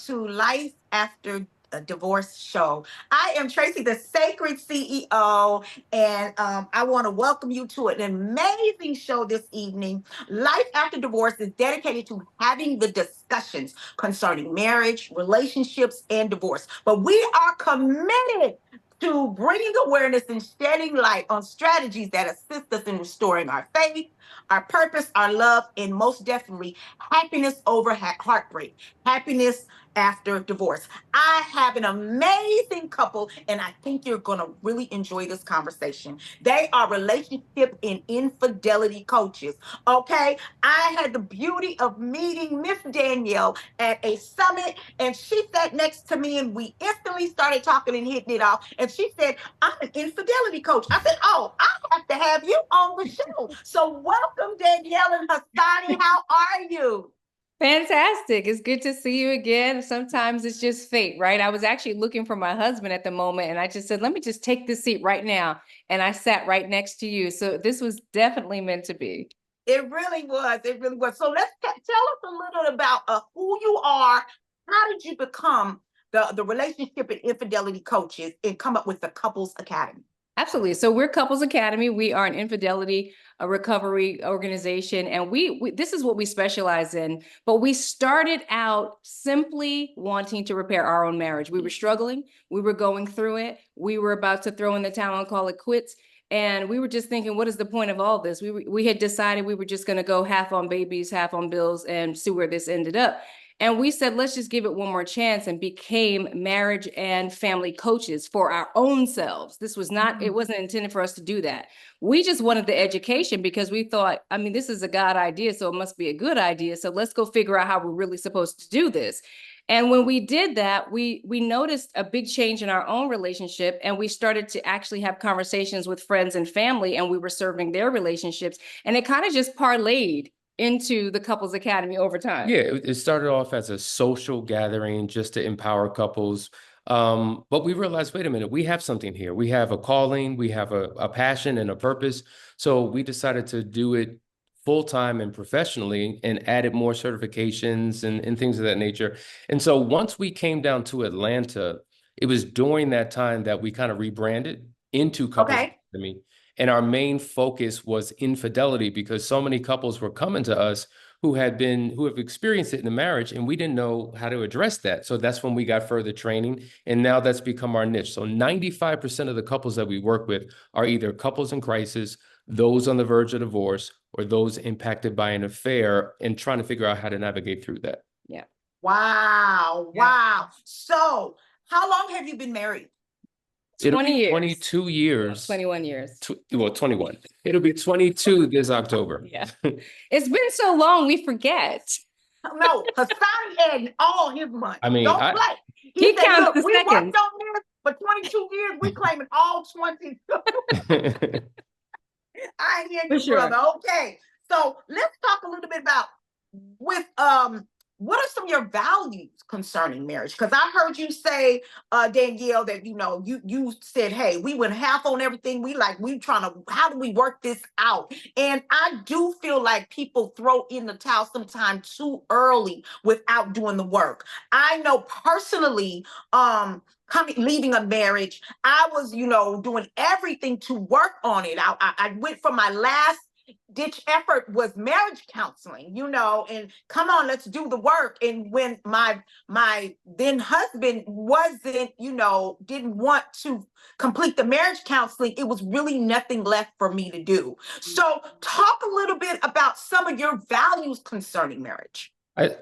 to Life After a Divorce show. I am Tracy, the Sacred CEO, and I want to welcome you to an amazing show this evening. Life After Divorce is dedicated to having the discussions concerning marriage, relationships, and divorce. But we are committed to bringing awareness and shedding light on strategies that assist us in restoring our faith, our purpose, our love, and most definitely happiness over heartbreak, happiness after divorce. I have an amazing couple, and I think you're going to really enjoy this conversation. They are relationship and infidelity coaches. Okay. I had the beauty of meeting Miss Danielle at a summit, and she sat next to me, and we instantly started talking and hitting it off. And she said, I'm an infidelity coach. I said, oh, I have to have you on the show. So welcome, Danielle and Hasani. How are you? Fantastic. It's good to see you again. Sometimes it's just fate, right? I was actually looking for my husband at the moment, and I just said, let me just take this seat right now. And I sat right next to you. So this was definitely meant to be. It really was. It really was. So let's tell us a little about who you are. How did you become the relationship and infidelity coaches and come up with the Couples Academy? Absolutely. So we're Couples Academy. We are an infidelity recovery organization, and we this is what we specialize in. But we started out simply wanting to repair our own marriage. We were struggling. We were going through it. We were about to throw in the towel and call it quits. And we were just thinking, what is the point of all this? We had decided we were just going to go half on babies, half on bills, and see where this ended up. And we said, let's just give it one more chance, and became marriage and family coaches for our own selves. This was not, it wasn't intended for us to do that. We just wanted the education because we thought, I mean, this is a God idea, so it must be a good idea. So let's go figure out how we're really supposed to do this. And when we did that, we noticed a big change in our own relationship, and we started to actually have conversations with friends and family, and we were serving their relationships. And it kind of just parlayed into the Couples Academy over time. Yeah, it started off as a social gathering just to empower couples. But we realized, wait a minute, we have something here. We have a calling, we have a passion and a purpose. So we decided to do it full-time and professionally, and added more certifications and things of that nature. And so once we came down to Atlanta, it was during that time that we kind of rebranded into Couples Academy. And our main focus was infidelity, because so many couples were coming to us who have experienced it in the marriage, and we didn't know how to address that. So that's when we got further training, and now that's become our niche. So 95% of the couples that we work with are either couples in crisis, those on the verge of divorce, or those impacted by an affair and trying to figure out how to navigate through that. Yeah. Wow. Yeah. Wow. So how long have you been married? 20 years. 22 years. 21 years. 21. It'll be 22 this October. Yeah. It's been so long, we forget. No, Hasani had all his money. I mean, don't play. He said, counts the we seconds. worked on this for 22 years. We claiming all 22. I hear you, brother. Okay. So let's talk a little bit about what are some of your values concerning marriage? Because I heard you say, Danielle, that you said, hey, we went half on everything. How do we work this out? And I do feel like people throw in the towel sometimes too early without doing the work. I know personally, leaving a marriage, I was, doing everything to work on it. I went from my last ditch effort was marriage counseling, and come on, let's do the work. And when my then husband didn't want to complete the marriage counseling, it was really nothing left for me to do. So talk a little bit about some of your values concerning marriage.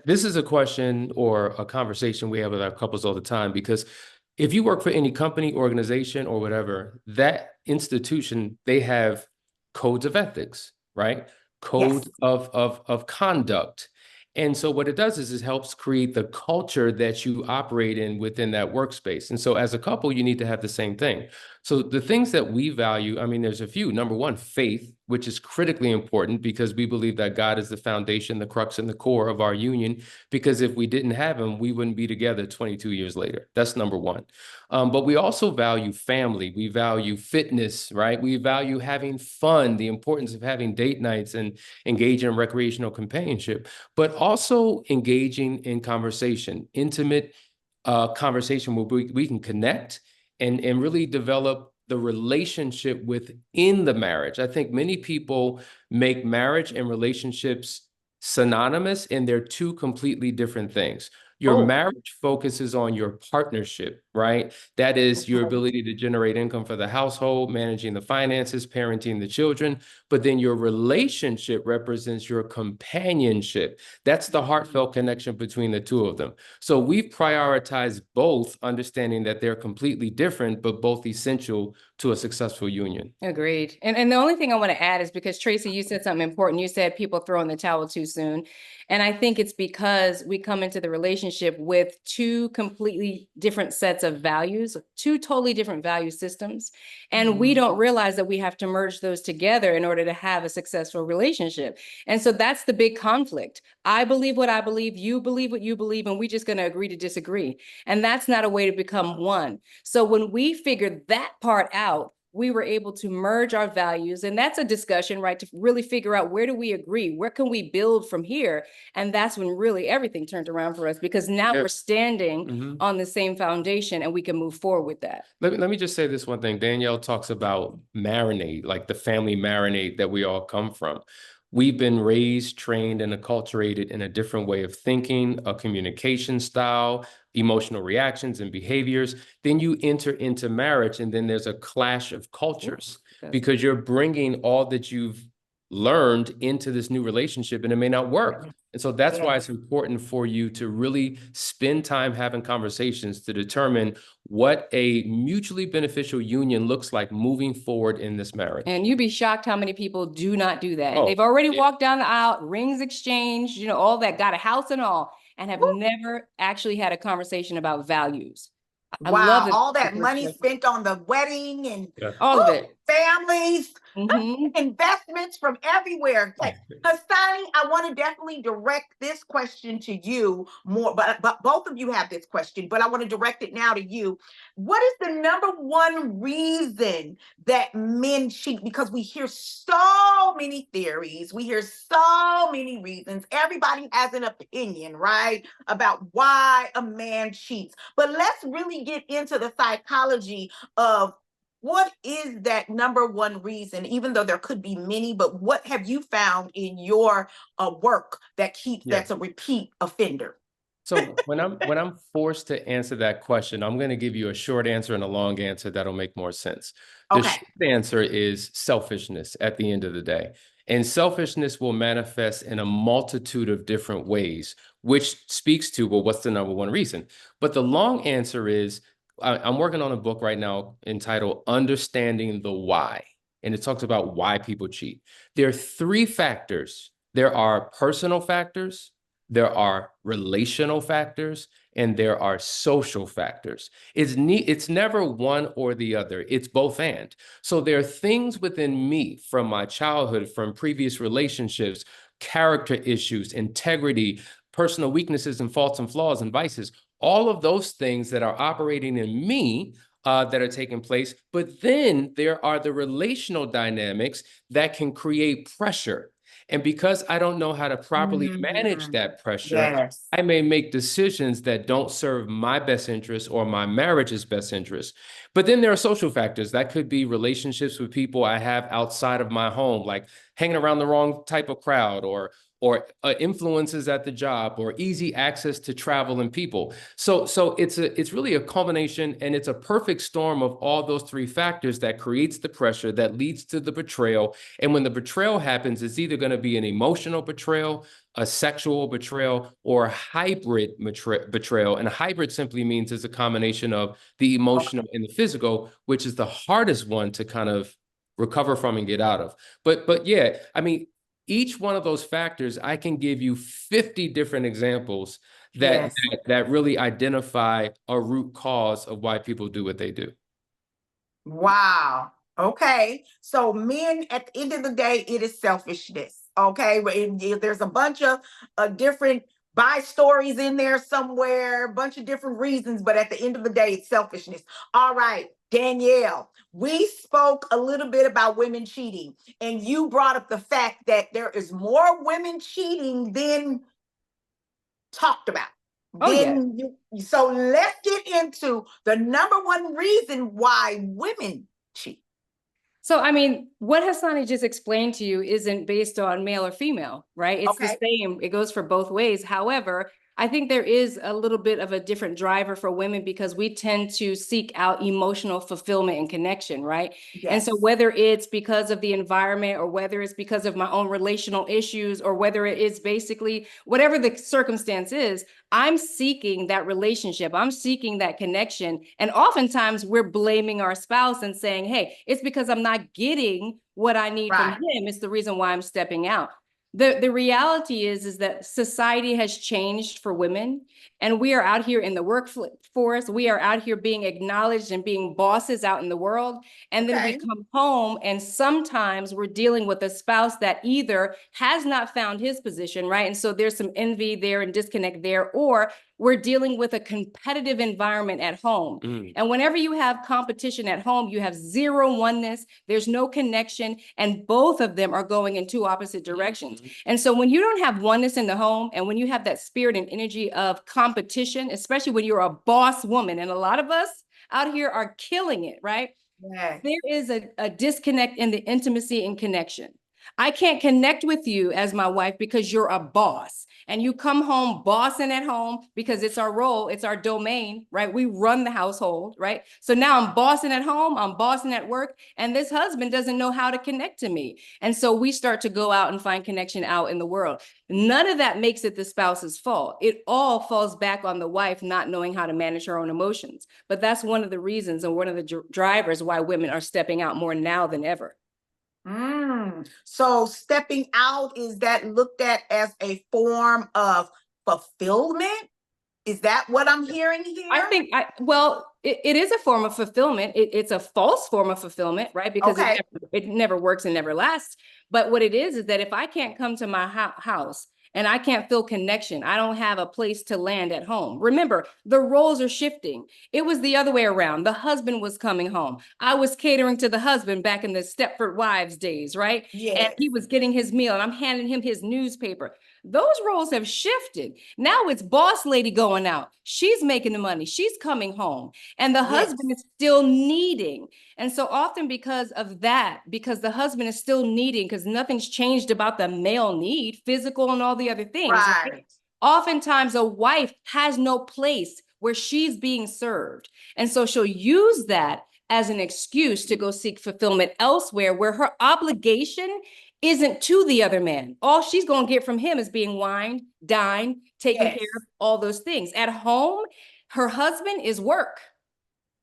This is a question or a conversation we have with our couples all the time, because if you work for any company, organization, or whatever, that institution, they have codes of ethics, right? Code of conduct. And so what it does is it helps create the culture that you operate in within that workspace. And so as a couple, you need to have the same thing. So the things that we value, I mean, there's a few. Number one, faith. which is critically important because we believe that God is the foundation, the crux, and the core of our union. Because if we didn't have him, we wouldn't be together 22 years later. That's number one. But we also value family. We value fitness, right? We value having fun, the importance of having date nights and engaging in recreational companionship, but also engaging in conversation, intimate conversation where we can connect and really develop the relationship within the marriage. I think many people make marriage and relationships synonymous, and they're two completely different things. Your Oh, marriage focuses on your partnership, right? That is your ability to generate income for the household, managing the finances, parenting the children. But then your relationship represents your companionship. That's the heartfelt connection between the two of them. So we've prioritized both, understanding that they're completely different, but both essential to a successful union. Agreed. And the only thing I want to add is because Tracy, you said something important. You said people throw in the towel too soon. And I think it's because we come into the relationship with two completely different sets of values, two totally different value systems. And we don't realize that we have to merge those together in order to have a successful relationship. And so that's the big conflict. I believe what I believe, you believe what you believe, and we're just going to agree to disagree. And that's not a way to become one. So when we figured that part out, we were able to merge our values. And that's a discussion, right? To really figure out, where do we agree? Where can we build from here? And that's when really everything turned around for us, because now we're standing on the same foundation and we can move forward with that. Let me just say this one thing. Danielle talks about marinade, like the family marinade that we all come from. We've been raised, trained, and acculturated in a different way of thinking, a communication style, emotional reactions and behaviors. Then you enter into marriage, and then there's a clash of cultures because you're bringing all that you've learned into this new relationship, and it may not work. And so that's why it's important for you to really spend time having conversations to determine what a mutually beneficial union looks like moving forward in this marriage. And you'd be shocked how many people do not do that. They've already walked down the aisle, rings exchanged, all that, got a house and all, and have never actually had a conversation about values. I love wow, all that money spent on the wedding and all of it. Families, investments from everywhere. Like, Hasani, I want to definitely direct this question to you more, but both of you have this question, but I want to direct it now to you. What is the number one reason that men cheat? Because we hear so many theories, we hear so many reasons. Everybody has an opinion, right, about why a man cheats. But let's really get into the psychology of what is that number one reason, even though there could be many, but what have you found in your work that that's a repeat offender? So when I'm forced to answer that question, I'm going to give you a short answer and a long answer that'll make more sense. The short answer is selfishness at the end of the day. And selfishness will manifest in a multitude of different ways, which speaks to, well, what's the number one reason? But the long answer is, I'm working on a book right now entitled Understanding the Why. And it talks about why people cheat. There are three factors. There are personal factors, there are relational factors, and there are social factors. It's never one or the other. It's both and. So there are things within me from my childhood, from previous relationships, character issues, integrity, personal weaknesses and faults and flaws and vices, all of those things that are operating in me that are taking place. But then there are the relational dynamics that can create pressure. And because I don't know how to properly manage that pressure, I may make decisions that don't serve my best interest or my marriage's best interest. But then there are social factors. That could be relationships with people I have outside of my home, like hanging around the wrong type of crowd, or influences at the job, or easy access to travel and people. So it's really a culmination, and it's a perfect storm of all those three factors that creates the pressure that leads to the betrayal. And when the betrayal happens, it's either going to be an emotional betrayal, a sexual betrayal, or a hybrid betrayal. And a hybrid simply means it's a combination of the emotional and the physical, which is the hardest one to kind of recover from and get out of. But yeah, I mean, each one of those factors, I can give you 50 different examples that really identify a root cause of why people do what they do. Wow. Okay. So men, at the end of the day, it is selfishness. Okay. There's a bunch of different buy stories in there somewhere, a bunch of different reasons, but at the end of the day, it's selfishness. All right, Danielle, we spoke a little bit about women cheating, and you brought up the fact that there is more women cheating than talked about. Oh, yeah. So let's get into the number one reason why women cheat. So, I mean, what Hasani just explained to you isn't based on male or female, right? It's the same. It goes for both ways. However, I think there is a little bit of a different driver for women because we tend to seek out emotional fulfillment and connection, right? Yes. And so whether it's because of the environment or whether it's because of my own relational issues or whether it is basically whatever the circumstance is, I'm seeking that relationship. I'm seeking that connection. And oftentimes we're blaming our spouse and saying, hey, it's because I'm not getting what I need from him. It's the reason why I'm stepping out. The reality is that society has changed for women, and we are out here in the workforce. We are out here being acknowledged and being bosses out in the world. And then we come home, and sometimes we're dealing with a spouse that either has not found his position, right? And so there's some envy there and disconnect there, or we're dealing with a competitive environment at home. And whenever you have competition at home, you have zero oneness, there's no connection, and both of them are going in two opposite directions. And so when you don't have oneness in the home, and when you have that spirit and energy of competition, especially when you're a boss woman, and a lot of us out here are killing it, right? Yes. There is a disconnect in the intimacy and connection. I can't connect with you as my wife because you're a boss and you come home bossing at home because it's our role, it's our domain, right? We run the household, right? So now I'm bossing at home, I'm bossing at work, and this husband doesn't know how to connect to me. And so we start to go out and find connection out in the world. None of that makes it the spouse's fault. It all falls back on the wife not knowing how to manage her own emotions. But that's one of the reasons and one of the drivers why women are stepping out more now than ever. So stepping out, is that looked at as a form of fulfillment? Is that what I'm hearing here? I think, it is a form of fulfillment. It's a false form of fulfillment, right? Because it never works and never lasts. But what it is that if I can't come to my house and I can't feel connection, I don't have a place to land at home. Remember, the roles are shifting. It was the other way around. The husband was coming home. I was catering to the husband back in the Stepford Wives days, right? Yes. And he was getting his meal and I'm handing him his newspaper. Those roles have shifted. Now it's boss lady going out. She's making the money. She's coming home. And the husband is still needing. And so often because of that, because the husband is still needing, because nothing's changed about the male need, physical and all the other things. Right. Oftentimes a wife has no place where she's being served. And so she'll use that as an excuse to go seek fulfillment elsewhere where her obligation isn't to the other man. All she's going to get from him is being wined, dined, taken care of, all those things. At home, her husband is work.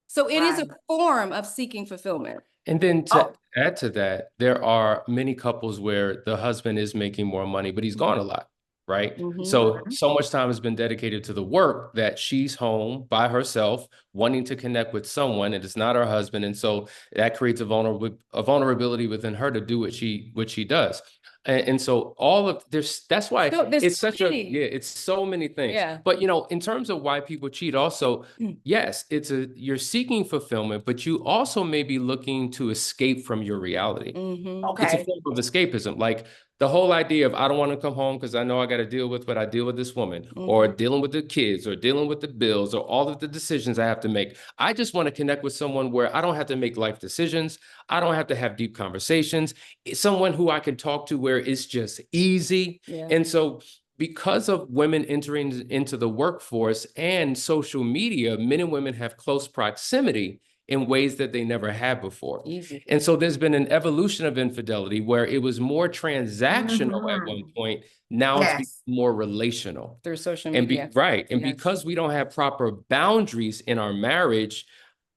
So it is a form of seeking fulfillment. And then to add to that, there are many couples where the husband is making more money, but he's gone a lot, right? So much time has been dedicated to the work that she's home by herself, wanting to connect with someone, and it's not her husband. And so that creates a vulnerability within her to do what she does. And so all of this, that's why it's such it's so many things. Yeah. But, in terms of why people cheat also, yes, you're seeking fulfillment, but you also may be looking to escape from your reality. It's a form of escapism. Like the whole idea of, I don't want to come home because I know I got to deal with what I deal with this woman, or dealing with the kids, or dealing with the bills, or all of the decisions I have to make. I just want to connect with someone where I don't have to make life decisions. I don't have to have deep conversations. It's someone who I can talk to where it's just easy. And so because of women entering into the workforce and social media, men and women have close proximity in ways that they never had before. And so there's been an evolution of infidelity where it was more transactional at one point. Now it's more relational. Through social media. And because we don't have proper boundaries in our marriage,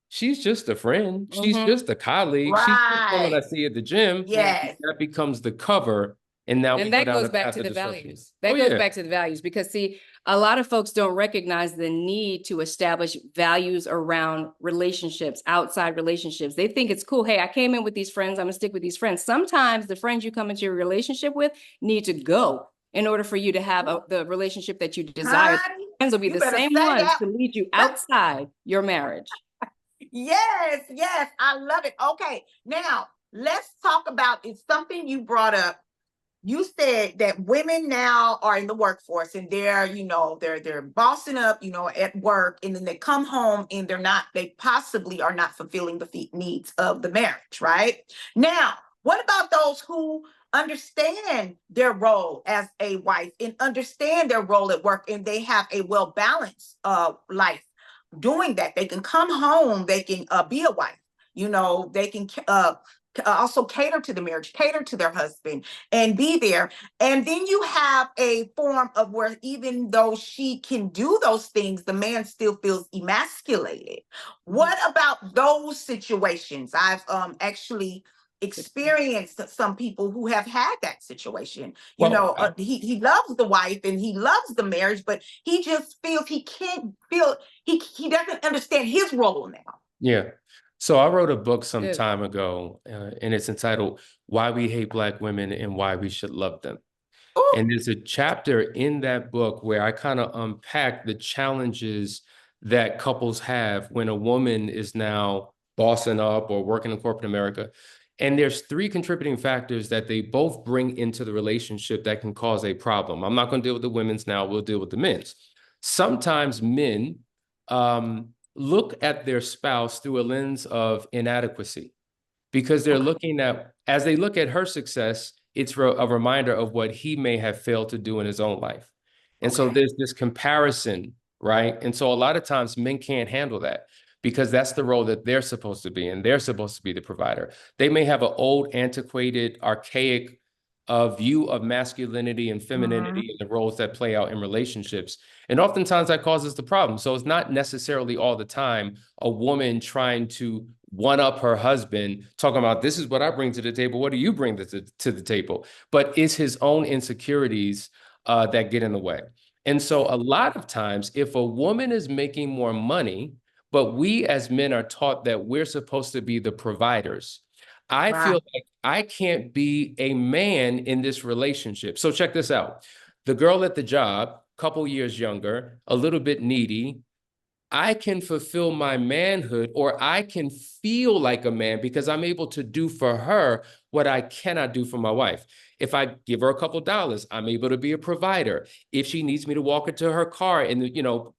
she's just a friend. She's just a colleague. She's just someone I see at the gym. That becomes the cover. And now that goes back to the values. That goes back to the values because see, a lot of folks don't recognize the need to establish values around relationships, outside relationships. They think it's cool. Hey, I came in with these friends. I'm gonna stick with these friends. Sometimes the friends you come into a relationship with need to go in order for you to have the relationship that you desire. Honey, Friends will be you the better same say ones that. to lead you outside your marriage. Yes, yes, I love it. Okay, now let's talk about, it's something you brought up. You said that women now are in the workforce and they're, they're bossing up, at work, and then they come home and they possibly are not fulfilling the needs of the marriage, right? Now, what about those who understand their role as a wife and understand their role at work, and they have a well-balanced life doing that? They can come home, they can be a wife, they can also cater to the marriage, cater to their husband, and be there. And then you have a form of where, even though she can do those things, the man still feels emasculated. What about those situations? I've actually experienced some people who have had that situation. Well, He loves the wife and he loves the marriage, but he just feels he can't feel, he doesn't understand his role now. yeah. So I wrote a book some Good. time ago, and it's entitled "Why We Hate Black Women and Why We Should Love Them." Ooh, And there's a chapter in that book where I kind of unpack the challenges that couples have when a woman is now bossing up or working in corporate America. And there's three contributing factors that they both bring into the relationship that can cause a problem. I'm not going to deal with the women's now, we'll deal with the men's. Sometimes men look at their spouse through a lens of inadequacy, because they're okay. looking at, as they look at her success, it's a reminder of what he may have failed to do in his own life. And so Okay. there's this comparison, right? And so a lot of times men can't handle that because that's the role that they're supposed to be in. They're supposed to be the provider. They may have an old, antiquated, archaic view of masculinity and Mhm. femininity and the roles that play out in relationships. And oftentimes that causes the problem. So it's not necessarily all the time a woman trying to one up her husband, talking about, this is what I bring to the table, what do you bring to the table? But it's his own insecurities that get in the way. And so a lot of times, if a woman is making more money, but we as men are taught that we're supposed to be the providers, I Right. feel like I can't be a man in this relationship. So check this out. The girl at the job, couple years younger, a little bit needy, I can fulfill my manhood, or I can feel like a man because I'm able to do for her what I cannot do for my wife. If I give her a couple dollars, I'm able to be a provider. If she needs me to walk her to her car and,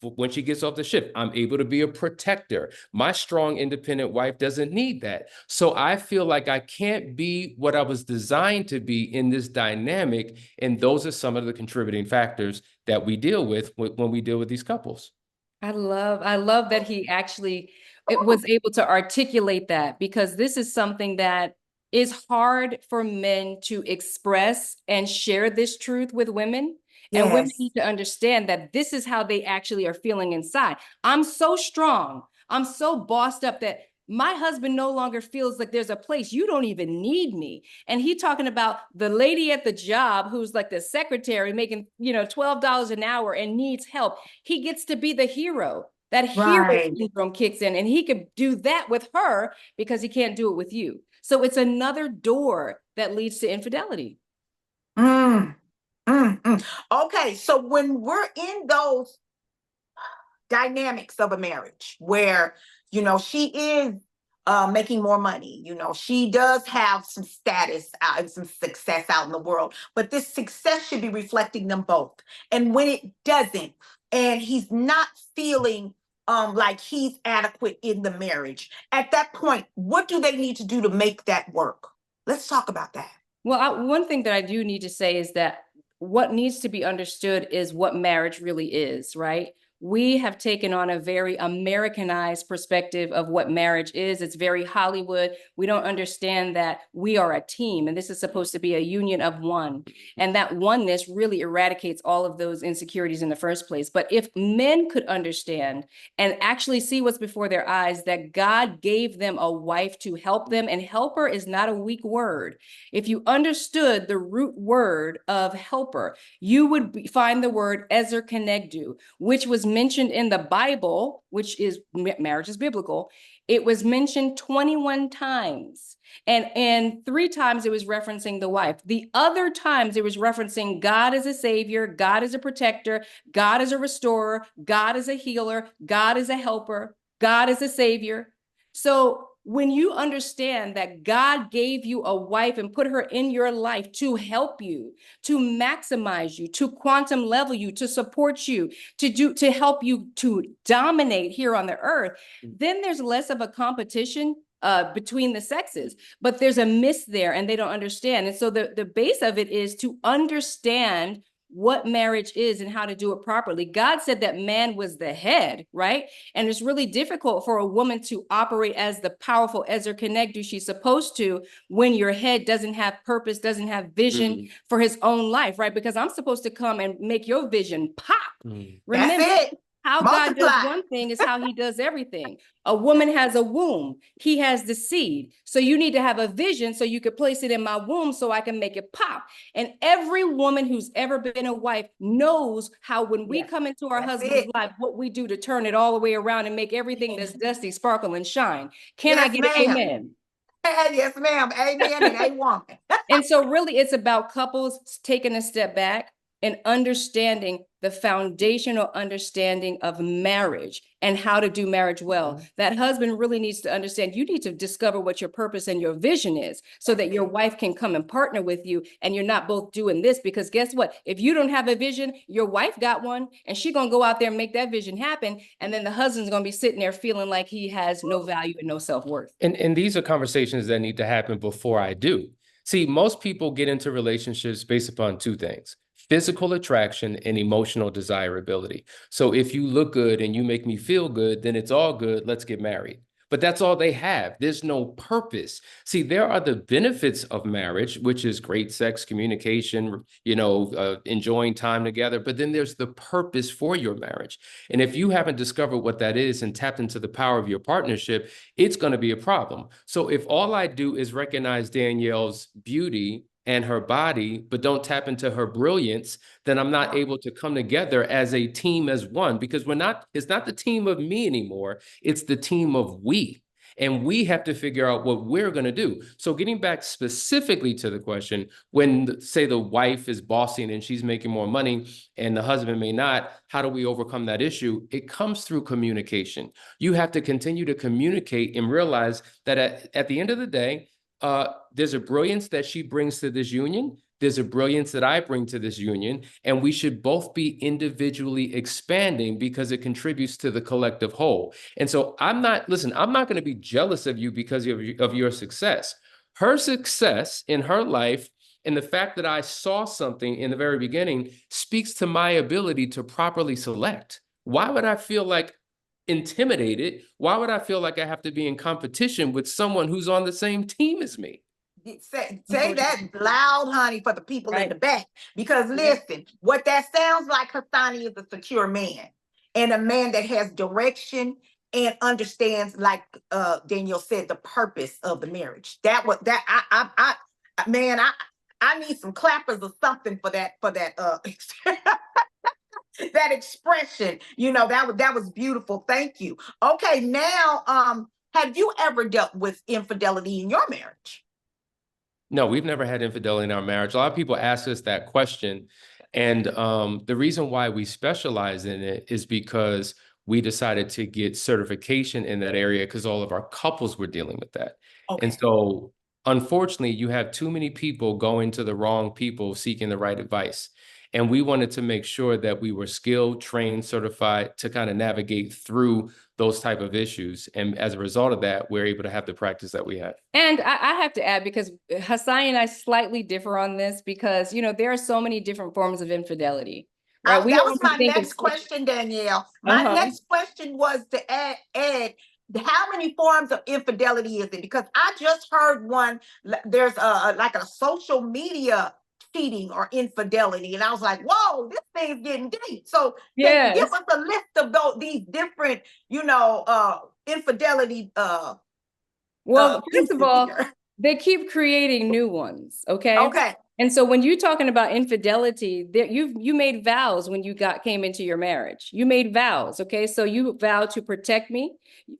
when she gets off the shift, I'm able to be a protector. My strong, independent wife doesn't need that. So I feel like I can't be what I was designed to be in this dynamic. And those are some of the contributing factors that we deal with when we deal with these couples. I love that he actually was able to articulate that, because this is something that is hard for men to express and share this truth with women. And women Yes. need to understand that this is how they actually are feeling inside. I'm so strong. I'm so bossed up that my husband no longer feels like there's a place. You don't even need me. And he talking about the lady at the job who's like the secretary making, $12 an hour and needs help. He gets to be the hero. That hero Right. syndrome kicks in, and he could do that with her because he can't do it with you. So it's another door that leads to infidelity. Mm, mm. Okay, so when we're in those dynamics of a marriage where, she is making more money, she does have some status out and some success out in the world, but this success should be reflecting them both. And when it doesn't, and he's not feeling like he's adequate in the marriage, at that point, what do they need to do to make that work? Let's talk about that. Well, one thing that I do need to say is that what needs to be understood is what marriage really is, right? we have taken on a very Americanized perspective of what marriage is. It's very Hollywood. We don't understand that we are a team, and this is supposed to be a union of one. And that oneness really eradicates all of those insecurities in the first place. But if men could understand and actually see what's before their eyes, that God gave them a wife to help them, and helper is not a weak word. If you understood the root word of helper, you would find the word ezer kenegdu, which was mentioned in the Bible, which is marriage is biblical. It was mentioned 21 times. And 3 times it was referencing the wife. The other times it was referencing God as a savior, God as a protector, God as a restorer, God as a healer, God as a helper, God as a savior. So when you understand that God gave you a wife and put her in your life to help you, to maximize you, to quantum level you, to support you, to help you to dominate here on the earth, then there's less of a competition between the sexes. But there's a miss there, and they don't understand. And so the base of it is to understand what marriage is and how to do it properly. God said that man was the head, right? And it's really difficult for a woman to operate as the powerful Ezer Kenegdu she's supposed to when your head doesn't have purpose, doesn't have vision for his own life, right? Because I'm supposed to come and make your vision pop. Remember, That's it. how God Multiply. does one thing is how he does everything. A woman has a womb. He has the seed. So you need to have a vision so you could place it in my womb so I can make it pop. And every woman who's ever been a wife knows how when we come into our husband's life, what we do to turn it all the way around and make everything that's dusty, sparkle, and shine. Can I get an amen? Yes, ma'am. Amen and amen. And so really it's about couples taking a step back and understanding the foundational understanding of marriage and how to do marriage well. That husband really needs to understand, you need to discover what your purpose and your vision is so that your wife can come and partner with you, and you're not both doing this. Because guess what? If you don't have a vision, your wife got one, and she's gonna go out there and make that vision happen. And then the husband's gonna be sitting there feeling like he has no value and no self-worth. And these are conversations that need to happen before I do. See, most people get into relationships based upon 2 things: physical attraction and emotional desirability. So if you look good and you make me feel good, then it's all good. Let's get married. But that's all they have. There's no purpose. See, there are the benefits of marriage, which is great sex, communication, enjoying time together. But then there's the purpose for your marriage. And if you haven't discovered what that is and tapped into the power of your partnership, it's going to be a problem. So if all I do is recognize Danielle's beauty and her body, but don't tap into her brilliance, then I'm not able to come together as a team, as one, because it's not the team of me anymore. It's the team of we. And we have to figure out what we're going to do. So getting back specifically to the question, when say the wife is bossing and she's making more money and the husband may not, how do we overcome that issue? It comes through communication. You have to continue to communicate and realize that at the end of the day, there's a brilliance that she brings to this union. There's a brilliance that I bring to this union, and we should both be individually expanding because it contributes to the collective whole. And so I'm not going to be jealous of you because of your success. Her success in her life and the fact that I saw something in the very beginning speaks to my ability to properly select. Why would I feel like intimidated? Why would I feel like I have to be in competition with someone who's on the same team as me? Say that loud, honey, for the people in the back. Because listen, what that sounds like, Hasani, is a secure man, and a man that has direction and understands, like Danielle said, the purpose of the marriage. I need some clappers or something for that that expression. That was beautiful. Thank you. Okay, now have you ever dealt with infidelity in your marriage? No, we've never had infidelity in our marriage. A lot of people ask us that question. And the reason why we specialize in it is because we decided to get certification in that area because all of our couples were dealing with that. Okay. And so, unfortunately, you have too many people going to the wrong people seeking the right advice. And we wanted to make sure that we were skilled, trained, certified to kind of navigate through those type of issues. And as a result of that, we're able to have the practice that we have. And I have to add, because Hasani and I slightly differ on this, because, there are so many different forms of infidelity, right? We That was always my think of next question, Danielle. My uh-huh. next question was to add how many forms of infidelity is it? Because I just heard one. There's like a social media cheating or infidelity, and I was like, "Whoa, this thing's getting deep." So, can you give Yes. us a list of these different, infidelity Well, first of pieces all, here? they keep creating new ones, okay? Okay, And so when you're talking about infidelity, there you made vows when you came into your marriage. You made vows, okay? So you vowed to protect me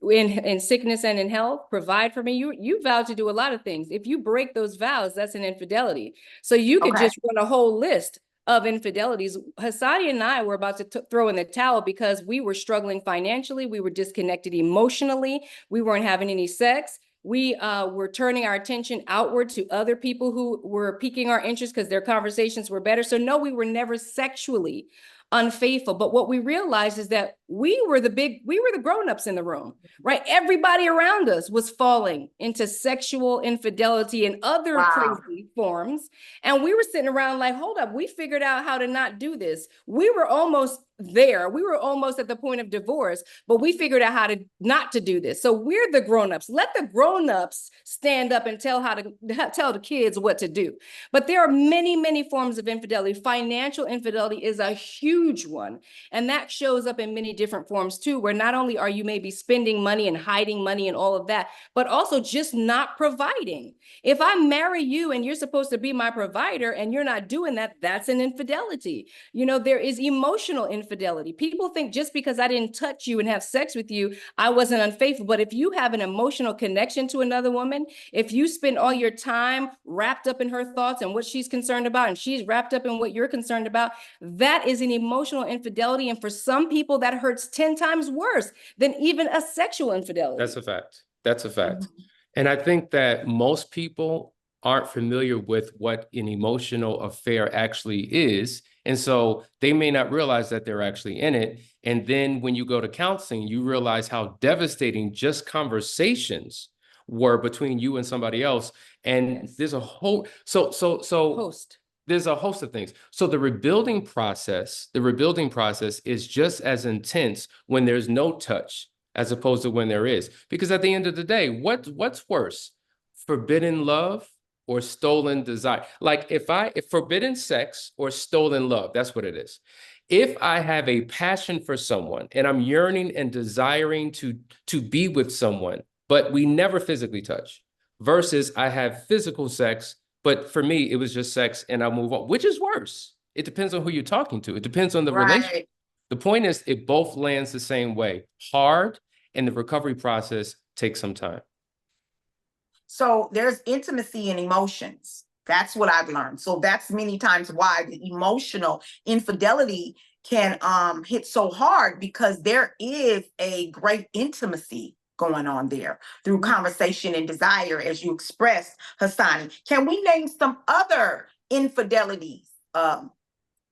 in sickness and in health, provide for me. You vowed to do a lot of things. If you break those vows, that's an infidelity. So you could okay, just run a whole list of infidelities. Hassani and I were about to throw in the towel because we were struggling financially, we were disconnected emotionally, we weren't having any sex. We were turning our attention outward to other people who were piquing our interest because their conversations were better. So no, we were never sexually unfaithful. But what we realized is that we were the grown-ups in the room, right? Everybody around us was falling into sexual infidelity and other wow, crazy forms. And we were sitting around like, hold up, we figured out how to not do this. We were almost there. We were almost at the point of divorce, but we figured out how to not to do this. So we're the grown-ups. Let the grown-ups stand up and tell the kids what to do. But there are many, many forms of infidelity. Financial infidelity is a huge one. And that shows up in many different forms too, where not only are you maybe spending money and hiding money and all of that, but also just not providing. If I marry you and you're supposed to be my provider and you're not doing that, that's an infidelity. There is emotional infidelity. People think just because I didn't touch you and have sex with you, I wasn't unfaithful. But if you have an emotional connection to another woman, if you spend all your time wrapped up in her thoughts and what she's concerned about, and she's wrapped up in what you're concerned about, that is an emotional infidelity. And for some people, that hurts 10 times worse than even a sexual infidelity. That's a fact. That's a fact. Mhm. And I think that most people aren't familiar with what an emotional affair actually is. And so they may not realize that they're actually in it. And then when you go to counseling, you realize how devastating just conversations were between you and somebody else. And Yes. there's a whole Host. there's a host of things. So the rebuilding process is just as intense when there's no touch as opposed to when there is. Because at the end of the day, what's worse? Forbidden love or stolen desire? Like if forbidden sex or stolen love, that's what it is. If I have a passion for someone and I'm yearning and desiring to be with someone, but we never physically touch, versus I have physical sex, but for me, it was just sex and I'll move on. Which is worse? It depends on who you're talking to. It depends on the relationship. Right. The point is, it both lands the same way, hard, and the recovery process takes some time. So there's intimacy and emotions. That's what I've learned. So that's many times why the emotional infidelity can hit so hard, because there is a great intimacy going on there through conversation and desire, as you expressed, Hasani. Can we name some other infidelities?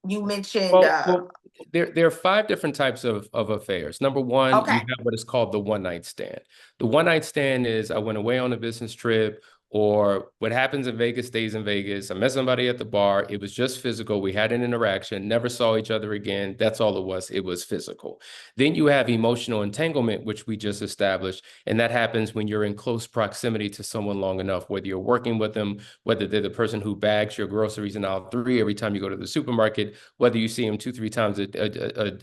You mentioned Well, there are five different types of affairs. Number one, you okay. have what is called the one night stand. The one night stand is I went away on a business trip, or what happens in Vegas stays in Vegas. I met somebody at the bar. It was just physical. We had an interaction, never saw each other again. That's all it was. It was physical. Then you have emotional entanglement, which we just established. And that happens when you're in close proximity to someone long enough, whether you're working with them, whether they're the person who bags your groceries in aisle 3 every time you go to the supermarket, whether you see them 2-3 times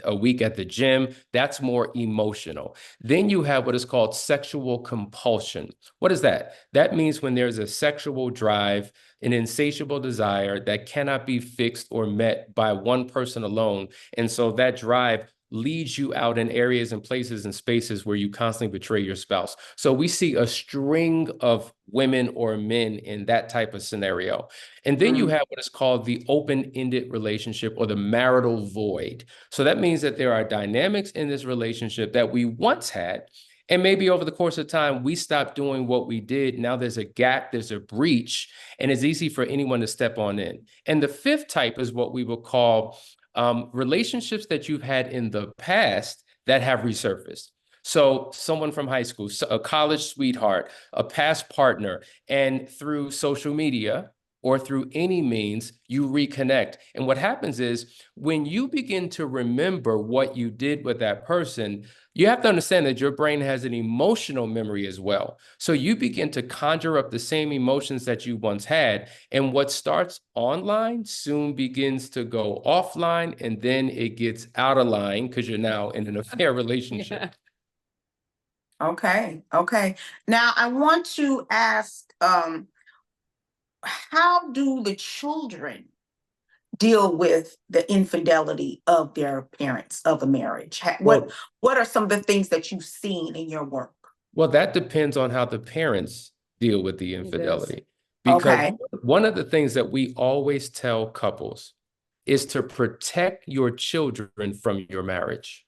a week at the gym. That's more emotional. Then you have what is called sexual compulsion. What is that? That means when there's a sexual drive, an insatiable desire that cannot be fixed or met by one person alone. And so that drive leads you out in areas and places and spaces where you constantly betray your spouse. So we see a string of women or men in that type of scenario. And then you have what is called the open-ended relationship, or the marital void. So that means that there are dynamics in this relationship that we once had, and maybe over the course of time, we stopped doing what we did. Now there's a gap, there's a breach, and it's easy for anyone to step on in. And the fifth type is what we will call relationships that you've had in the past that have resurfaced. So someone from high school, a college sweetheart, a past partner, and through social media, or through any means, you reconnect. And what happens is when you begin to remember what you did with that person, you have to understand that your brain has an emotional memory as well. So you begin to conjure up the same emotions that you once had. And what starts online soon begins to go offline, and then it gets out of line because you're now in an affair relationship. Yeah. Okay. Okay. Now I want to ask, how do the children deal with the infidelity of their parents of a marriage? Well, What are some of the things that you've seen in your work? well, that depends on how the parents deal with the It does. infidelity. Because Okay. one of the things that we always tell couples is to protect your children from your marriage.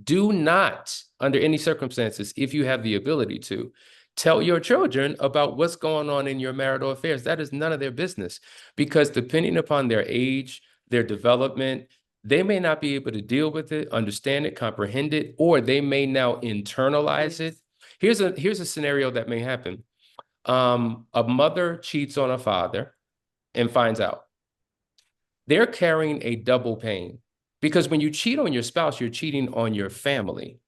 Do not, under any circumstances, if you have the ability to, tell your children about what's going on in your marital affairs. That is none of their business, because depending upon their age, their development, they may not be able to deal with it, understand it, comprehend it, or they may now internalize it. Here's a scenario that may happen. A mother cheats on a father and finds out. They're carrying a double pain, because when you cheat on your spouse, you're cheating on your family.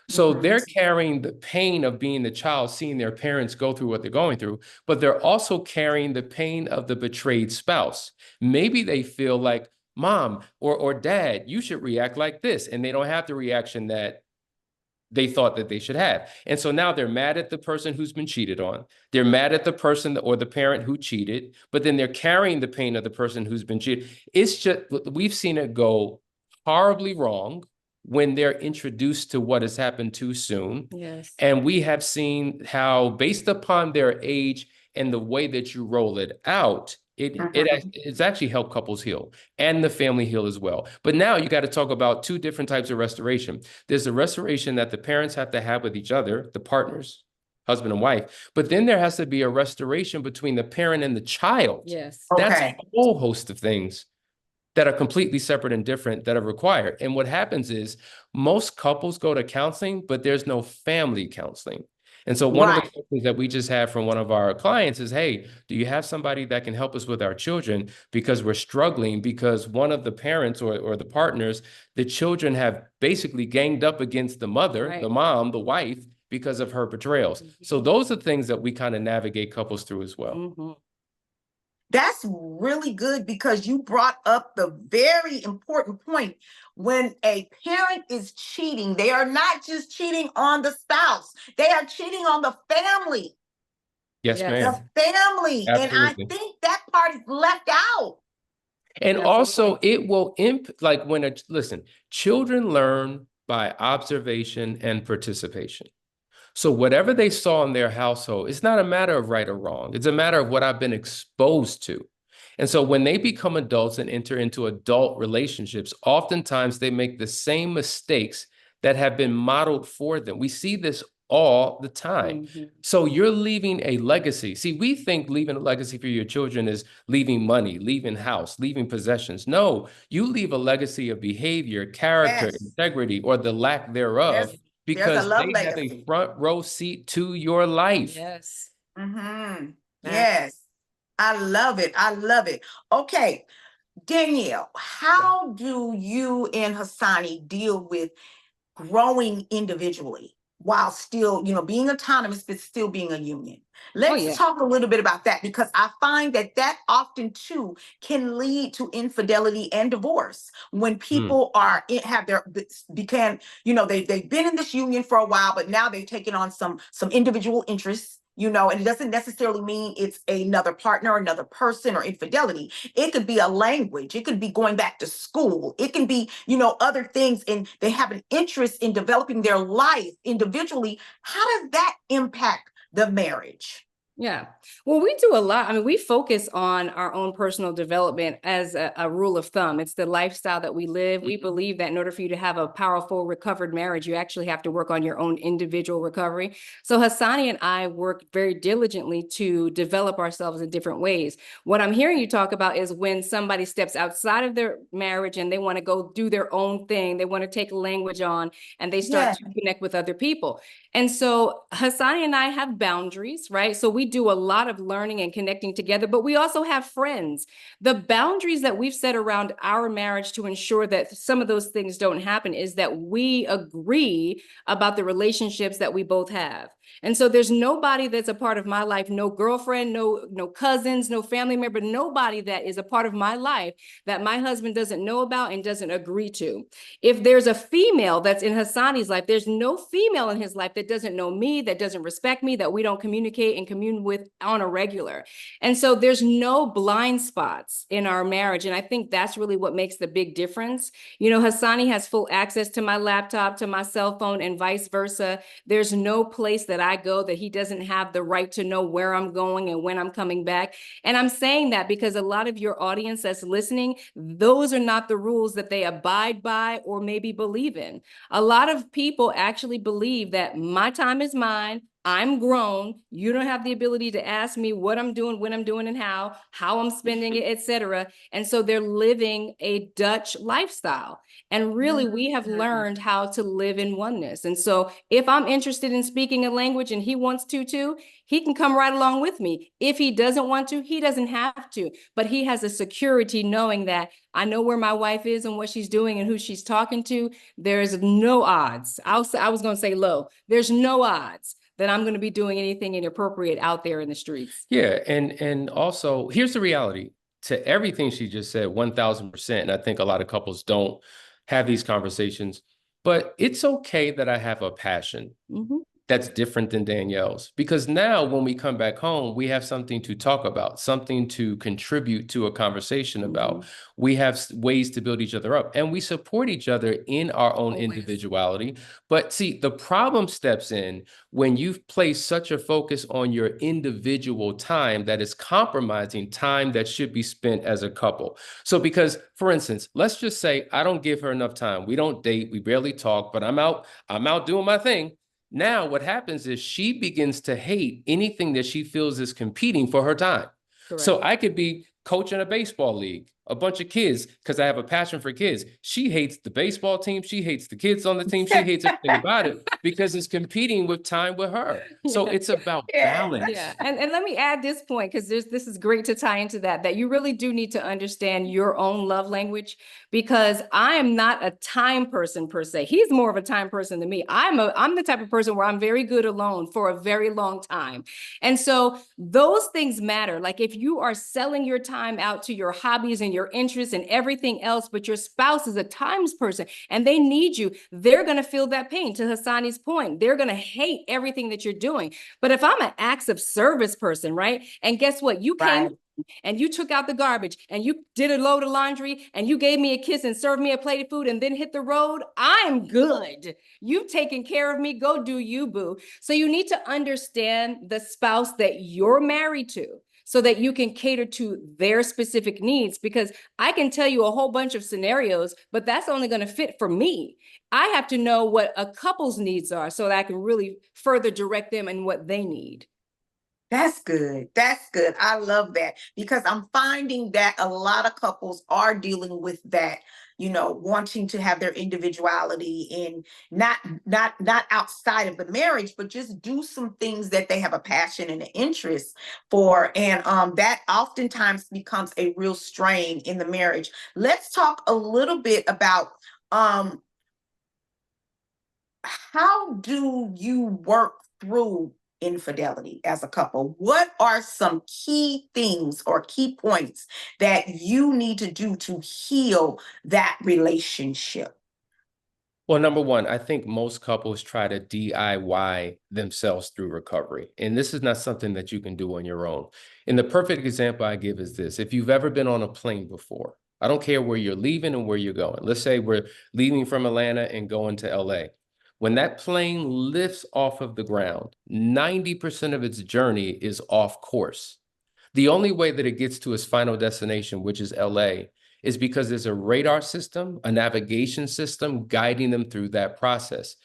So Mhm. they're carrying the pain of being the child, seeing their parents go through what they're going through, but they're also carrying the pain of the betrayed spouse. Maybe they feel like, mom or dad, you should react like this. And they don't have the reaction that they thought that they should have. And so now they're mad at the person who's been cheated on. They're mad at the person or the parent who cheated, but then they're carrying the pain of the person who's been cheated. It's just, we've seen it go horribly wrong when they're introduced to what has happened too soon. Yes. And we have seen how, based upon their age and the way that you roll it out, it's actually helped couples heal and the family heal as well. But now you got to talk about two different types of restoration. There's the restoration that the parents have to have with each other, the partners, husband and wife, but then there has to be a restoration between the parent and the child. Yes. That's a Okay. whole host of things that are completely separate and different that are required. And what happens is most couples go to counseling, but there's no family counseling. And so one of the Right. questions that we just had from one of our clients is, hey, do you have somebody that can help us with our children? Because we're struggling, because one of the parents or the partners, the children have basically ganged up against the mother, Right. the mom, the wife, because of her betrayals. So those are things that we kind of navigate couples through as well. Mhm. That's really good, because you brought up the very important point. When a parent is cheating, they are not just cheating on the spouse, they are cheating on the family. Yes, Yes. ma'am. The family. And I Absolutely. think that part is left out. And Absolutely. also it will like listen, children learn by observation and participation. So whatever they saw in their household, it's not a matter of right or wrong. It's a matter of what I've been exposed to. And so when they become adults and enter into adult relationships, oftentimes they make the same mistakes that have been modeled for them. We see this all the time. Mhm. So you're leaving a legacy. See, we think leaving a legacy for your children is leaving money, leaving house, leaving possessions. No, you leave a legacy of behavior, character, Yes. integrity, or the lack thereof, There's a because love they have a legacy. front row seat to your life. Yes. Mm-hmm. That- Yes. I love it. I love it. Okay. Danielle, how do you and Hasani deal with growing individually while still, being autonomous, but still being a union? Let's yeah. talk a little bit about that, because I find that often too can lead to infidelity and divorce when people have their became, they've been in this union for a while, but now they've taken on some individual interests. And it doesn't necessarily mean it's another partner, another person, or infidelity. It could be a language. It could be going back to school. It can be, other things. And they have an interest in developing their life individually. How does that impact the marriage? Yeah. Well, we do a lot. I mean, we focus on our own personal development as a rule of thumb. It's the lifestyle that we live. We believe that in order for you to have a powerful, recovered marriage, you actually have to work on your own individual recovery. So Hasani and I work very diligently to develop ourselves in different ways. What I'm hearing you talk about is when somebody steps outside of their marriage and they want to go do their own thing. They want to take language on, and they start to connect with other people. And so Hasani and I have boundaries, right? So we we do a lot of learning and connecting together, but we also have friends. The boundaries that we've set around our marriage to ensure that some of those things don't happen is that we agree about the relationships that we both have. And so there's nobody that's a part of my life, no girlfriend, no cousins, no family member, nobody that is a part of my life that my husband doesn't know about and doesn't agree to. If there's a female that's in Hasani's life, there's no female in his life that doesn't know me, that doesn't respect me, that we don't communicate and commune with on a regular. And so there's no blind spots in our marriage. And I think that's really what makes the big difference. You know, Hasani has full access to my laptop, to my cell phone, and vice versa. There's no place that I go that he doesn't have the right to know where I'm going and when I'm coming back. And I'm saying that because a lot of your audience that's listening, those are not the rules that they abide by or maybe believe in. A lot of people actually believe that my time is mine. I'm grown. You don't have the ability to ask me what I'm doing, when I'm doing, and how I'm spending it, etc. And so they're living a Dutch lifestyle. And really, we have learned how to live in oneness. And so if I'm interested in speaking a language and he wants to too, he can come right along with me. If he doesn't want to, he doesn't have to. But he has a security knowing that I know where my wife is and what she's doing and who she's talking to. There's no odds. I was going to say low. There's no odds that I'm going to be doing anything inappropriate out there in the streets. Yeah. And also, here's the reality to everything she just said, 1000%. And I think a lot of couples don't have these conversations, but it's okay that I have a passion. Mm-hmm. That's different than Danielle's, because now when we come back home, we have something to talk about, something to contribute to a conversation about. Mm-hmm. We have ways to build each other up, and we support each other in our own individuality. But see, the problem steps in when you've placed such a focus on your individual time that is compromising time that should be spent as a couple. So because, for instance, let's just say I don't give her enough time. We don't date, we barely talk, but I'm out doing my thing. Now, what happens is she begins to hate anything that she feels is competing for her time. Correct. So I could be coaching a baseball league, a bunch of kids, because I have a passion for kids. She hates the baseball team. She hates the kids on the team. She hates everything about it because it's competing with time with her. So it's about balance. Yeah. And let me add this point, because this is great to tie into that you really do need to understand your own love language, because I am not a time person per se. He's more of a time person than me. I'm the type of person where I'm very good alone for a very long time. And so those things matter. Like if you are selling your time out to your hobbies and your interests and everything else, but your spouse is a times person and they need you, they're going to feel that pain. To Hasani's point, they're going to hate everything that you're doing. But if I'm an acts of service person, right? And guess what? You came and you took out the garbage and you did a load of laundry and you gave me a kiss and served me a plate of food and then hit the road, I'm good. You've taken care of me. Go do you, boo. So you need to understand the spouse that you're married to, so that you can cater to their specific needs, because I can tell you a whole bunch of scenarios, but that's only going to fit for me. I have to know what a couple's needs are so that I can really further direct them in what they need. That's good. That's good. I love that, because I'm finding that a lot of couples are dealing with that, you know, wanting to have their individuality and not outside of the marriage, but just do some things that they have a passion and an interest for. And that oftentimes becomes a real strain in the marriage. Let's talk a little bit about how do you work through infidelity as a couple? What are some key things or key points that you need to do to heal that relationship? Well, number one, I think most couples try to DIY themselves through recovery. And this is not something that you can do on your own. And the perfect example I give is this. If you've ever been on a plane before, I don't care where you're leaving and where you're going. Let's say we're leaving from Atlanta and going to LA. When that plane lifts off of the ground, 90% of its journey is off course. The only way that it gets to its final destination, which is LA, is because there's a radar system, a navigation system guiding them through that process.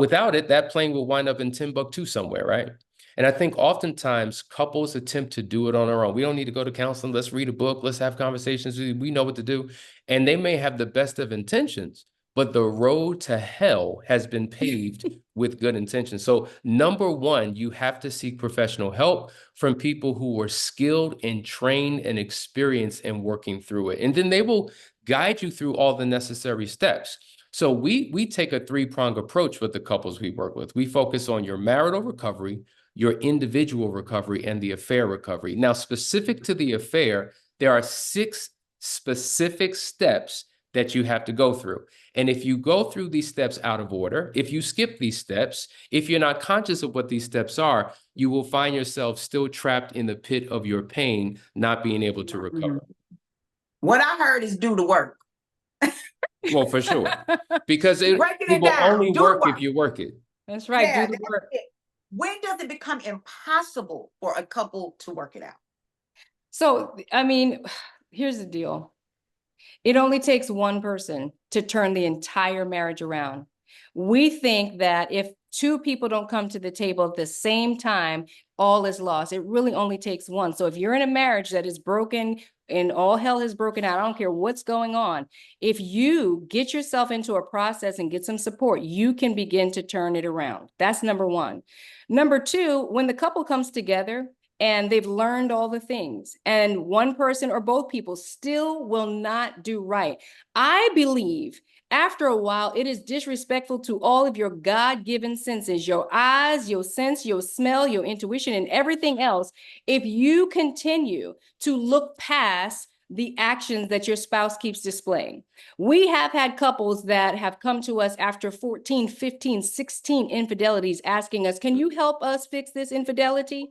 Without it, that plane will wind up in Timbuktu somewhere, right? And I think oftentimes couples attempt to do it on their own. We don't need to go to counseling. Let's read a book. Let's have conversations. We know what to do. And they may have the best of intentions, but the road to hell has been paved with good intentions. So number one, you have to seek professional help from people who are skilled and trained and experienced in working through it. And then they will guide you through all the necessary steps. So we take a three-pronged approach with the couples we work with. We focus on your marital recovery, your individual recovery, and the affair recovery. Now, specific to the affair, there are 6 specific steps that you have to go through. And if you go through these steps out of order, if you skip these steps, if you're not conscious of what these steps are, you will find yourself still trapped in the pit of your pain, not being able to recover. What I heard is do the work. Well, for sure. Because it Breaking it will down, only do the work work. if you work it. That's right. Yeah, Do the that's work. it. When does it become impossible for a couple to work it out? So, I mean, here's the deal. It only takes one person to turn the entire marriage around. We think that if 2 people don't come to the table at the same time, all is lost. It really only takes one. So if you're in a marriage that is broken and all hell has broken out, I don't care what's going on. If you get yourself into a process and get some support, you can begin to turn it around. That's number one. Number two, when the couple comes together, and they've learned all the things, and one person or both people still will not do right. I believe after a while, it is disrespectful to all of your God-given senses, your eyes, your sense, your smell, your intuition, and everything else, if you continue to look past the actions that your spouse keeps displaying. We have had couples that have come to us after 14, 15, 16 infidelities asking us, can you help us fix this infidelity?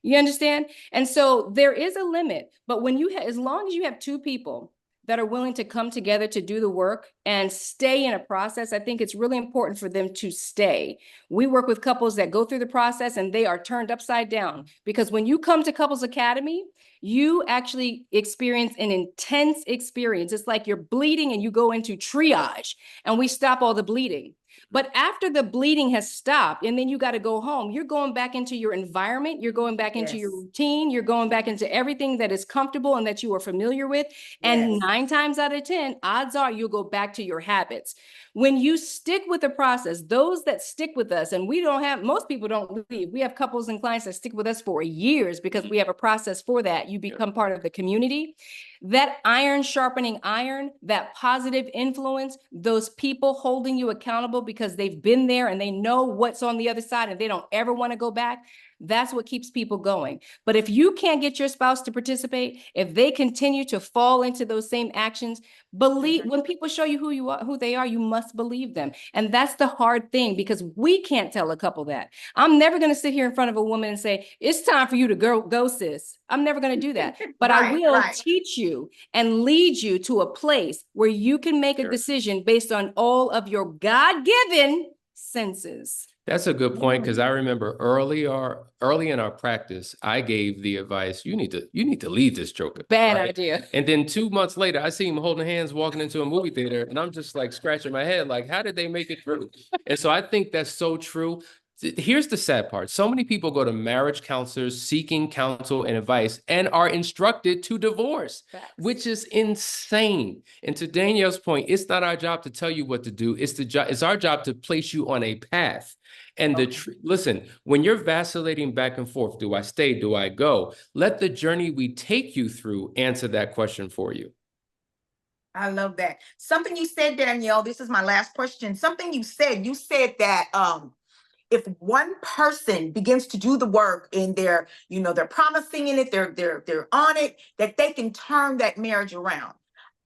You understand? And so there is a limit, but when you as long as you have 2 people that are willing to come together to do the work and stay in a process, I think it's really important for them to stay. We work with couples that go through the process and they are turned upside down, because when you come to Couples Academy, you actually experience an intense experience. It's like you're bleeding and you go into triage and we stop all the bleeding. But after the bleeding has stopped and then you got to go home, you're going back into your environment, you're going back into your routine, you're going back into everything that is comfortable and that you are familiar with. And 9 times out of 10, odds are you'll go back to your habits. When you stick with the process, those that stick with us, and we don't have, most people don't leave. We have couples and clients that stick with us for years because we have a process for that. You become part of the community. That iron sharpening iron, that positive influence, those people holding you accountable because they've been there and they know what's on the other side and they don't ever want to go back. That's what keeps people going. But if you can't get your spouse to participate, if they continue to fall into those same actions, believe when people show you who you are, who they are, you must believe them. And that's the hard thing, because we can't tell a couple that. I'm never going to sit here in front of a woman and say, it's time for you to go, sis. I'm never going to do that. But I will teach you and lead you to a place where you can make a decision based on all of your God-given senses. That's a good point, because I remember early in our practice, I gave the advice, you need to leave this joker. Bad idea. And then 2 months later, I see him holding hands, walking into a movie theater, and I'm just like scratching my head, like, how did they make it through? And so I think that's so true. Here's the sad part. So many people go to marriage counselors seeking counsel and advice and are instructed to divorce, which is insane. And to Danielle's point, it's not our job to tell you what to do. It's our job to place you on a path. And listen, when you're vacillating back and forth, do I stay? Do I go? Let the journey we take you through answer that question for you. I love that. Something you said, Danielle, this is my last question. Something you said that if one person begins to do the work and they're promising in it, they're on it, that they can turn that marriage around.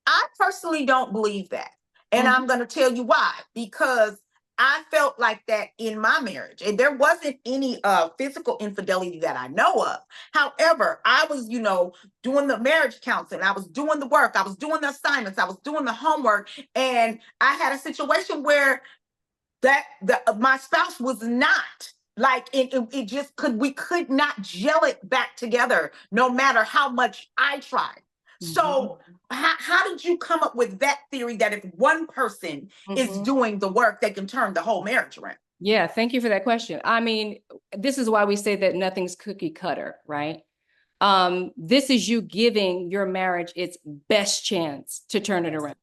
I personally don't believe that. And I'm going to tell you why. Because I felt like that in my marriage, and there wasn't any physical infidelity that I know of. However, I was, doing the marriage counseling, I was doing the work, I was doing the assignments, I was doing the homework, and I had a situation where my spouse was not like it just we could not gel it back together no matter how much I tried. So how did you come up with that theory that if one person is doing the work, they can turn the whole marriage around? Yeah, thank you for that question. I mean, this is why we say that nothing's cookie cutter, right? This is you giving your marriage its best chance to turn it around.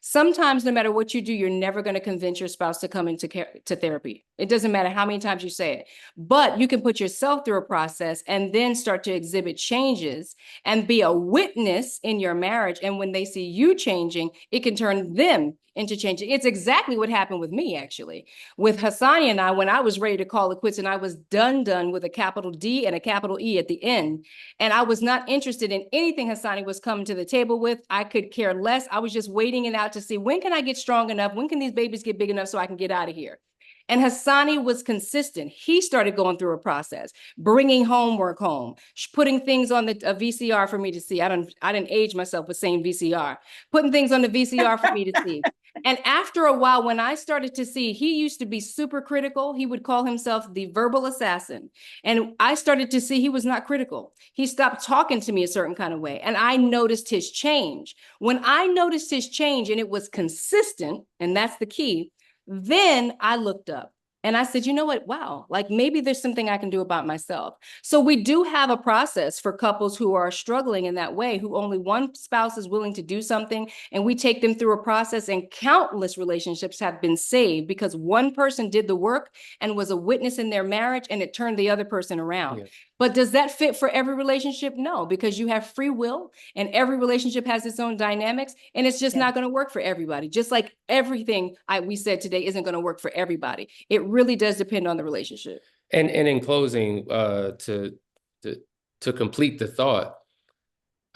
Sometimes, no matter what you do, you're never going to convince your spouse to come into to therapy. It doesn't matter how many times you say it, but you can put yourself through a process and then start to exhibit changes and be a witness in your marriage. And when they see you changing, it can turn them into changing. It's exactly what happened with me, actually. With Hasani and I, when I was ready to call it quits and I was done with a capital D and a capital E at the end, and I was not interested in anything Hasani was coming to the table with. I could care less. I was just waiting it out to see, when can I get strong enough? When can these babies get big enough so I can get out of here? And Hasani was consistent. He started going through a process, bringing homework home, putting things on a VCR for me to see. I didn't age myself with saying VCR, putting things on the VCR for me to see. And after a while, when I started to see, he used to be super critical. He would call himself the verbal assassin. And I started to see he was not critical. He stopped talking to me a certain kind of way. And I noticed his change. When I noticed his change and it was consistent, and that's the key, then I looked up and I said, you know what? Wow, like maybe there's something I can do about myself. So we do have a process for couples who are struggling in that way, who only one spouse is willing to do something, and we take them through a process, and countless relationships have been saved because one person did the work and was a witness in their marriage, and it turned the other person around. Yeah. But does that fit for every relationship? No, because you have free will and every relationship has its own dynamics, and it's just not going to work for everybody. Just like everything we said today isn't going to work for everybody. It really does depend on the relationship. And in closing, to complete the thought,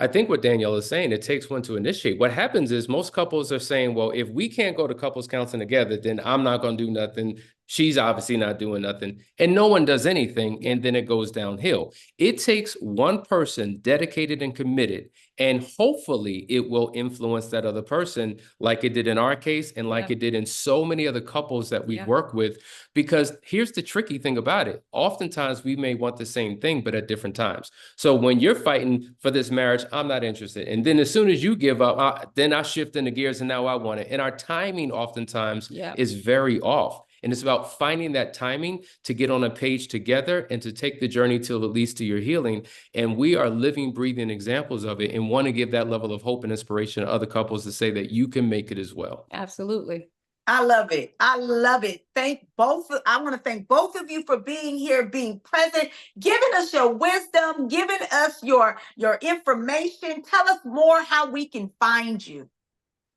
I think what Danielle is saying, it takes one to initiate. What happens is most couples are saying, well, if we can't go to couples counseling together, then I'm not going to do nothing. She's obviously not doing nothing. And no one does anything. And then it goes downhill. It takes one person dedicated and committed. And hopefully it will influence that other person like it did in our case and like it did in so many other couples that we work with. Because here's the tricky thing about it. Oftentimes we may want the same thing, but at different times. So when you're fighting for this marriage, I'm not interested. And then as soon as you give up, then I shift into gears and now I want it. And our timing oftentimes is very off. And it's about finding that timing to get on a page together and to take the journey till it leads to your healing. And we are living, breathing examples of it and want to give that level of hope and inspiration to other couples to say that you can make it as well. Absolutely. I love it. I love it. I want to thank both of you for being here, being present, giving us your wisdom, giving us your information. Tell us more how we can find you.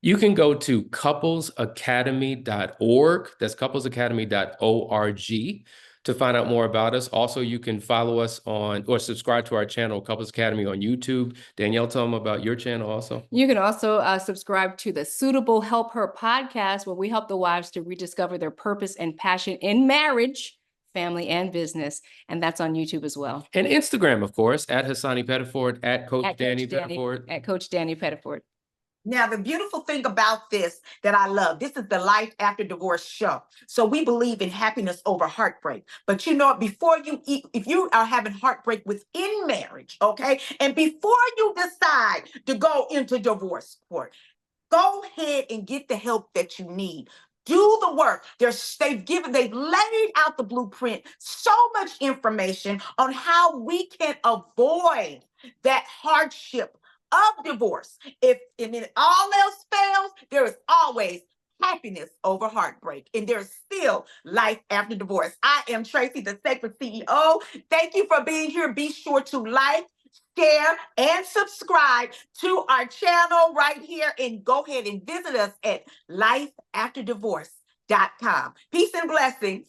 You can go to couplesacademy.org. That's couplesacademy.org to find out more about us. Also, you can follow us on or subscribe to our channel, Couples Academy on YouTube. Danielle, tell them about your channel also. You can also subscribe to the Suitable Help Her podcast, where we help the wives to rediscover their purpose and passion in marriage, family, and business. And that's on YouTube as well. And Instagram, of course, at Hasani Pettiford, at Coach Dani Pettiford. At Coach Dani Pettiford. Now, the beautiful thing about this that I love, this is the Life After Divorce show. So we believe in happiness over heartbreak. But you know, if you are having heartbreak within marriage, okay, and before you decide to go into divorce court, go ahead and get the help that you need. Do the work. They've laid out the blueprint, so much information on how we can avoid that hardship of divorce. If all else fails, there is always happiness over heartbreak, and there's still life after divorce. I am Tracy, the Sacred CEO. Thank you for being here. Be sure to like, share, and subscribe to our channel right here, and go ahead and visit us at lifeafterdivorce.com. Peace and blessings.